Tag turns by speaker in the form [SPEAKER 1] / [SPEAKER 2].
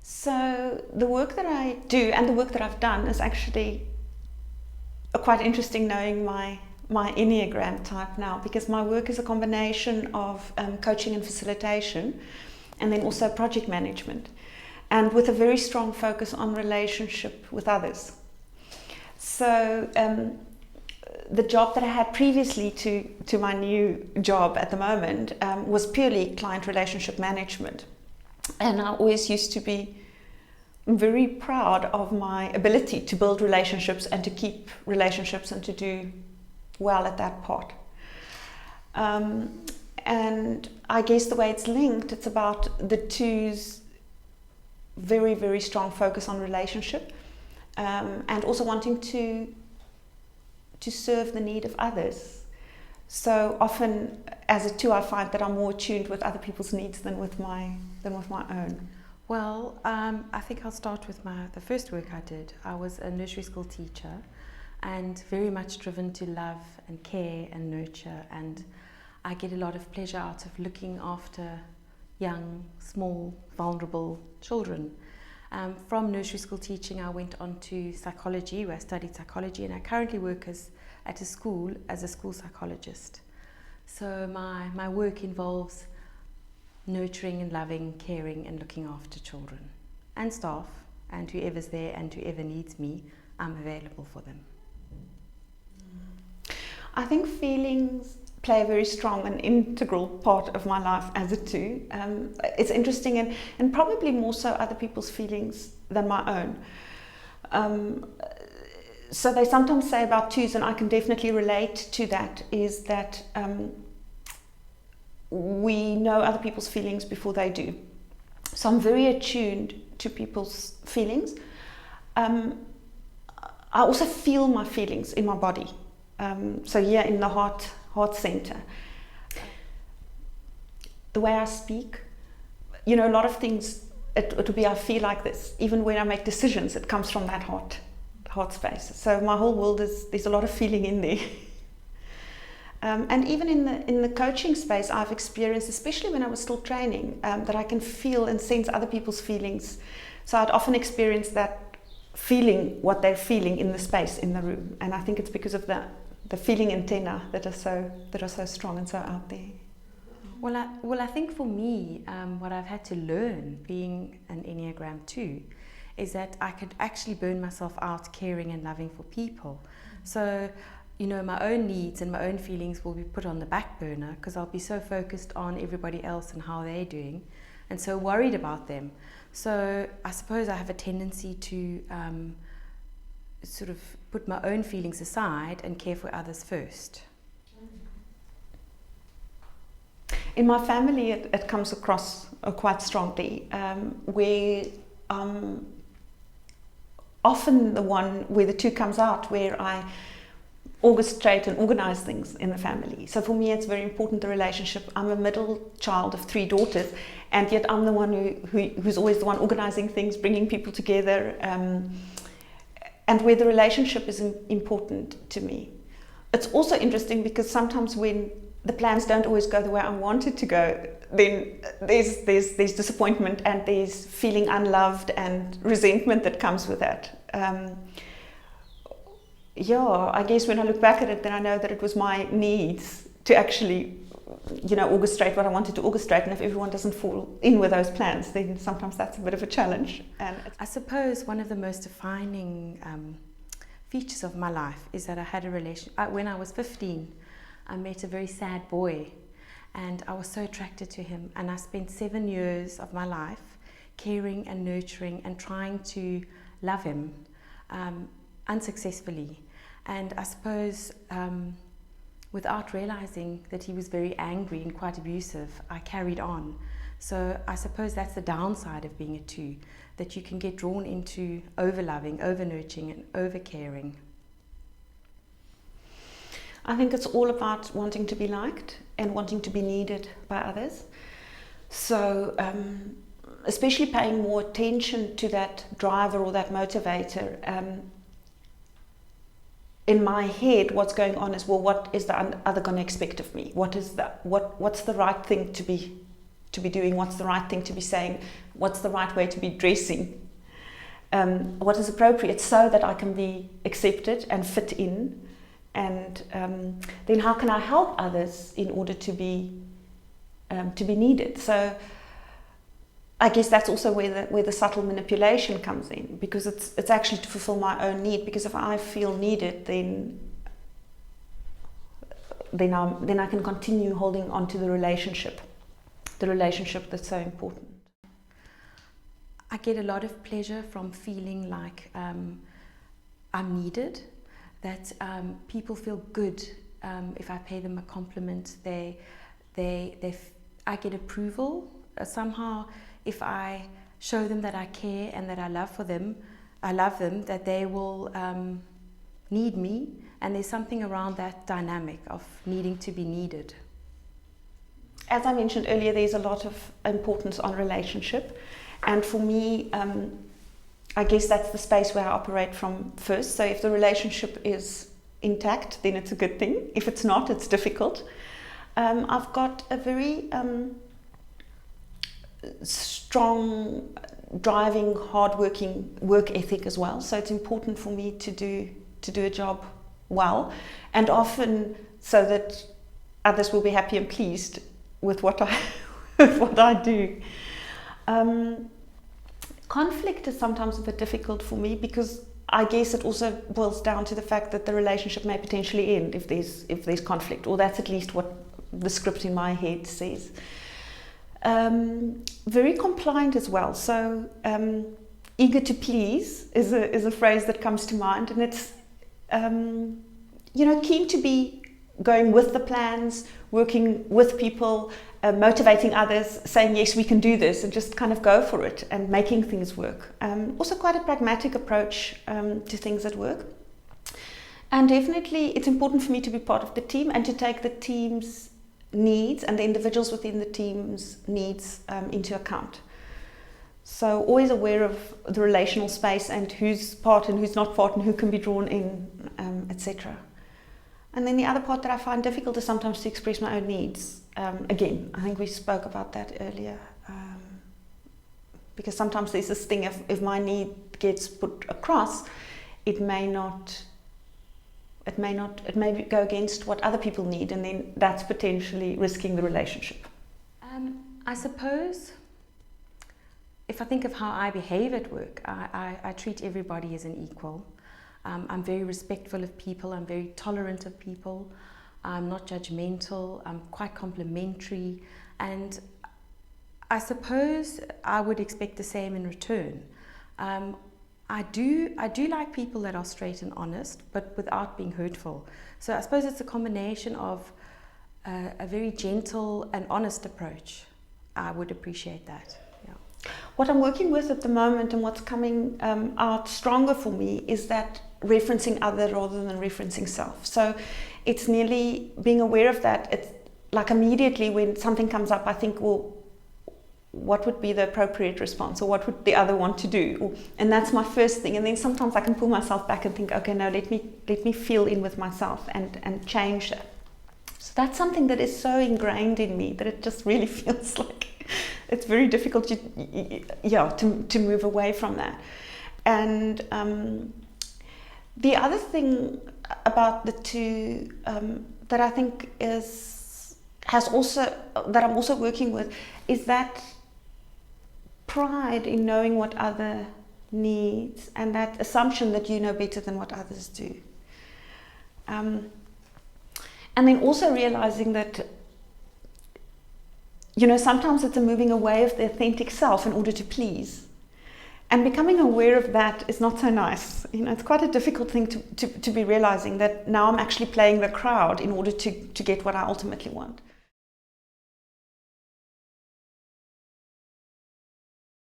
[SPEAKER 1] So the work that I do and the work that I've done is actually quite interesting, knowing my Enneagram type now, because my work is a combination of coaching and facilitation, and then also project management, and with a very strong focus on relationship with others. So the job that I had previously to my new job at the moment was purely client relationship management. And I always used to be very proud of my ability to build relationships and to keep relationships and to do well at that part. And I guess the way it's linked, it's about the two's very, very strong focus on relationship, and also wanting to serve the need of others. So often as a two, I find that I'm more attuned with other people's needs than with my own.
[SPEAKER 2] Well, I think I'll start with the first work I did. I was a nursery school teacher and very much driven to love and care and nurture, and I get a lot of pleasure out of looking after young, small, vulnerable children. From nursery school teaching, I went on to psychology, where I studied psychology, and I currently work at a school as a school psychologist. So my work involves nurturing and loving, caring and looking after children and staff, and whoever's there and whoever needs me, I'm available for them.
[SPEAKER 1] I think feelings play a very strong and integral part of my life as a two. It's interesting, and probably more so other people's feelings than my own. So they sometimes say about twos, and I can definitely relate to that, is that we know other people's feelings before they do. So I'm very attuned to people's feelings. I also feel my feelings in my body. So yeah, in the heart center. The way I speak, a lot of things, it will be I feel like this. Even when I make decisions, it comes from that heart space. So my whole world there's a lot of feeling in there. And even in the coaching space, I've experienced, especially when I was still training, that I can feel and sense other people's feelings. So I'd often experience that feeling what they're feeling in the space, in the room. And I think it's because of the feeling antenna that are so strong and so out there.
[SPEAKER 2] Well, I think for me, what I've had to learn being an Enneagram 2 is that I could actually burn myself out caring and loving for people. So, my own needs and my own feelings will be put on the back burner because I'll be so focused on everybody else and how they're doing and so worried about them. So I suppose I have a tendency to sort of put my own feelings aside and care for others first.
[SPEAKER 1] In my family, it comes across quite strongly, where often the one where the two comes out, where I orchestrate and organize things in the family. So for me, it's very important, the relationship. I'm a middle child of 3 daughters, and yet I'm the one who's always the one organizing things, bringing people together, and where the relationship is important to me. It's also interesting because sometimes when the plans don't always go the way I want it to go, then there's disappointment and there's feeling unloved and resentment that comes with that. I guess when I look back at it, then I know that it was my needs to actually, orchestrate what I wanted to orchestrate. And if everyone doesn't fall in with those plans, then sometimes that's a bit of a challenge. And
[SPEAKER 2] I suppose one of the most defining features of my life is that I had a relation. When I was 15, I met a very sad boy, and I was so attracted to him. And I spent 7 years of my life caring and nurturing and trying to love him. Unsuccessfully, and I suppose without realizing that he was very angry and quite abusive, I carried on. So I suppose that's the downside of being a 2, that you can get drawn into over-loving, over-nurturing and over-caring.
[SPEAKER 1] I think it's all about wanting to be liked and wanting to be needed by others. So especially paying more attention to that driver or that motivator. In my head, what's going on is, well, what is the other going to expect of me? What's the right thing to be to be doing, what's the right thing to be saying, what's the right way to be dressing, what is appropriate so that I can be accepted and fit in, and then how can I help others in order to be needed. So I guess that's also where the subtle manipulation comes in, because it's actually to fulfill my own need. Because if I feel needed, then I can continue holding on to the relationship that's so important.
[SPEAKER 2] I get a lot of pleasure from feeling like I'm needed, that people feel good if I pay them a compliment. I get approval somehow if I show them that I care and that I love them, that they will need me, and there's something around that dynamic of needing to be needed.
[SPEAKER 1] As I mentioned earlier, there's a lot of importance on relationship, and for me, I guess that's the space where I operate from first. So if the relationship is intact, then it's a good thing. If it's not, it's difficult. I've got a very strong, driving, hard-working work ethic as well. So it's important for me to do a job well, and often so that others will be happy and pleased with what I do. Conflict is sometimes a bit difficult for me, because I guess it also boils down to the fact that the relationship may potentially end if there's conflict, or that's at least what the script in my head says. Very compliant as well. So eager to please is a phrase that comes to mind, and it's keen to be going with the plans, working with people, motivating others, saying yes, we can do this, and just kind of go for it and making things work. Also quite a pragmatic approach to things at work. And definitely it's important for me to be part of the team and to take the team's needs and the individuals within the team's needs into account. So always aware of the relational space and who's part and who's not part and who can be drawn in, etc. And then the other part that I find difficult is sometimes to express my own needs. Again, I think we spoke about that earlier. Because sometimes there's this thing, if my need gets put across, it may go against what other people need, and then that's potentially risking the relationship.
[SPEAKER 2] I suppose if I think of how I behave at work, I treat everybody as an equal. I'm very respectful of people, I'm very tolerant of people, I'm not judgmental, I'm quite complimentary, and I suppose I would expect the same in return. I do like people that are straight and honest, but without being hurtful. So I suppose it's a combination of a very gentle and honest approach. I would appreciate that. Yeah.
[SPEAKER 1] What I'm working with at the moment, and what's coming out stronger for me, is that referencing other rather than referencing self. So it's nearly being aware of that. It's like immediately when something comes up, I think, well, what would be the appropriate response, or what would the other want to do? And that's my first thing. And then sometimes I can pull myself back and think, okay, no, let me feel in with myself and change that. So that's something that is so ingrained in me that it just really feels like it's very difficult to move away from that. And the other thing about the two that I think that I'm also working with is that pride in knowing what other needs, and that assumption that you know better than what others do. And then also realizing that, sometimes it's a moving away of the authentic self in order to please. And becoming aware of that is not so nice. It's quite a difficult thing to be realizing that now I'm actually playing the crowd in order to get what I ultimately want.